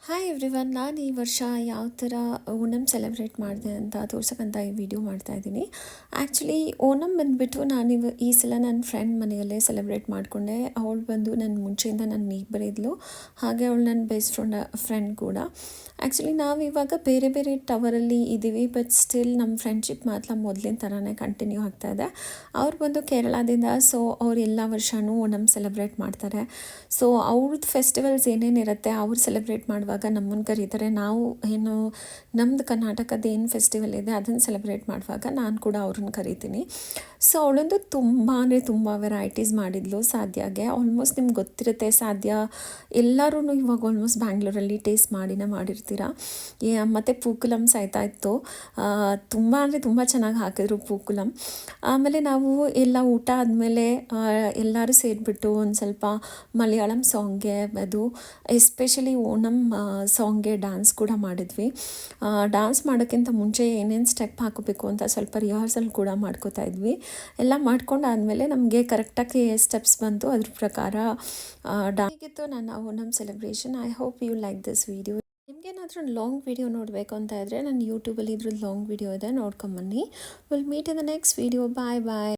Hi everyone, ನಾನು ಈ ವರ್ಷ ಯಾವ ಥರ ಓಣಂ ಸೆಲೆಬ್ರೇಟ್ ಮಾಡಿದೆ ಅಂತ ತೋರ್ಸೋಕ್ಕಂತ ಈ ವಿಡಿಯೋ ಮಾಡ್ತಾಯಿದ್ದೀನಿ. ಆ್ಯಕ್ಚುಲಿ ಓಣಂ ಬಂದುಬಿಟ್ಟು ಈ ಸಲ ನನ್ನ ಫ್ರೆಂಡ್ ಮನೆಯಲ್ಲೇ ಸೆಲೆಬ್ರೇಟ್ ಮಾಡಿಕೊಂಡೆ. ಅವಳು ಬಂದು ನನ್ನ ಮುಂಚೆಯಿಂದ ನನ್ನ ನೇಬರ್ ಇದ್ಲು, ಹಾಗೆ ಅವಳು ನನ್ನ ಬೆಸ್ಟ್ ಫ್ರೆಂಡ್ ಕೂಡ. ಆ್ಯಕ್ಚುಲಿ ನಾವು ಇವಾಗ ಬೇರೆ ಬೇರೆ ಟವರಲ್ಲಿ ಇದ್ದೀವಿ, ಬಟ್ ಸ್ಟಿಲ್ ನಮ್ಮ ಫ್ರೆಂಡ್ಶಿಪ್ ಮಾತ್ರ ಮೊದಲಿನ ಥರನೇ ಕಂಟಿನ್ಯೂ ಆಗ್ತಾಯಿದೆ. ಅವ್ರು ಬಂದು ಕೇರಳದಿಂದ, ಸೊ ಅವ್ರು ಎಲ್ಲ ವರ್ಷವೂ ಓಣಂ ಸೆಲೆಬ್ರೇಟ್ ಮಾಡ್ತಾರೆ. ಸೊ ಅವ್ರದ್ದು ಫೆಸ್ಟಿವಲ್ಸ್ ಏನೇನಿರುತ್ತೆ ಅವ್ರು ಸೆಲೆಬ್ರೇಟ್ ಮಾಡುವಾಗ ನಮ್ಮನ್ನು ಕರೀತಾರೆ. ನಾವು ಏನು ನಮ್ಮದು ಕರ್ನಾಟಕದ ಏನು ಫೆಸ್ಟಿವಲ್ ಇದೆ ಅದನ್ನು ಸೆಲೆಬ್ರೇಟ್ ಮಾಡುವಾಗ ನಾನು ಕೂಡ ಅವ್ರನ್ನ ಕರಿತೀನಿ. ಸೊ ಅವಳೊಂದು ತುಂಬ ವೆರೈಟೀಸ್ ಮಾಡಿದ್ಲು ಸಾಧ್ಯಾಗೆ. ಆಲ್ಮೋಸ್ಟ್ ನಿಮ್ಗೆ ಗೊತ್ತಿರುತ್ತೆ, ಸಾಧ್ಯ ಎಲ್ಲರೂ ಇವಾಗ ಆಲ್ಮೋಸ್ಟ್ ಬ್ಯಾಂಗ್ಳೂರಲ್ಲಿ ಟೇಸ್ಟ್ ಮಾಡಿರ್ತೀರ. ಮತ್ತು ಪೂಕುಲಮ್ಸ್ ಆಯ್ತಾಯಿತ್ತು, ತುಂಬ ಚೆನ್ನಾಗಿ ಹಾಕಿದ್ರು ಪೂಕುಲಮ್. ಆಮೇಲೆ ನಾವು ಎಲ್ಲ ಊಟ ಆದಮೇಲೆ ಎಲ್ಲರೂ ಸೇರಿಬಿಟ್ಟು ಒಂದು ಸ್ವಲ್ಪ ಮಲಯಾಳಂ ಸಾಂಗ್ಗೆ, ಅದು ಎಸ್ಪೆಷಲಿ ಓಣಂ ಸಾಂಗ್ಗೆ ಡ್ಯಾನ್ಸ್ ಕೂಡ ಮಾಡಿದ್ವಿ. ಡ್ಯಾನ್ಸ್ ಮಾಡೋಕ್ಕಿಂತ ಮುಂಚೆ ಏನೇನು ಸ್ಟೆಪ್ ಹಾಕಬೇಕು ಅಂತ ಸ್ವಲ್ಪ ರಿಹರ್ಸಲ್ ಕೂಡ ಮಾಡ್ಕೋತಾ ಇದ್ವಿ. ಎಲ್ಲ ಮಾಡ್ಕೊಂಡಾದಮೇಲೆ ನಮಗೆ ಕರೆಕ್ಟಾಗಿ ಸ್ಟೆಪ್ಸ್ ಬಂತು, ಅದ್ರ ಪ್ರಕಾರ ಹೀಗಿತ್ತು ನನ್ನ Onam celebration. I hope you like this video. ನಿಮಗೇನಾದರೂ ಲಾಂಗ್ ವಿಡಿಯೋ ನೋಡಬೇಕು ಅಂತ ಇದ್ದರೆ ನನ್ನ ಯೂಟ್ಯೂಬಲ್ಲಿ ಇದ್ರದ್ದು ಲಾಂಗ್ ವಿಡಿಯೋ ಇದೆ, ನೋಡ್ಕೊಂಬನ್ನಿ. Will meet in the next video. Bye.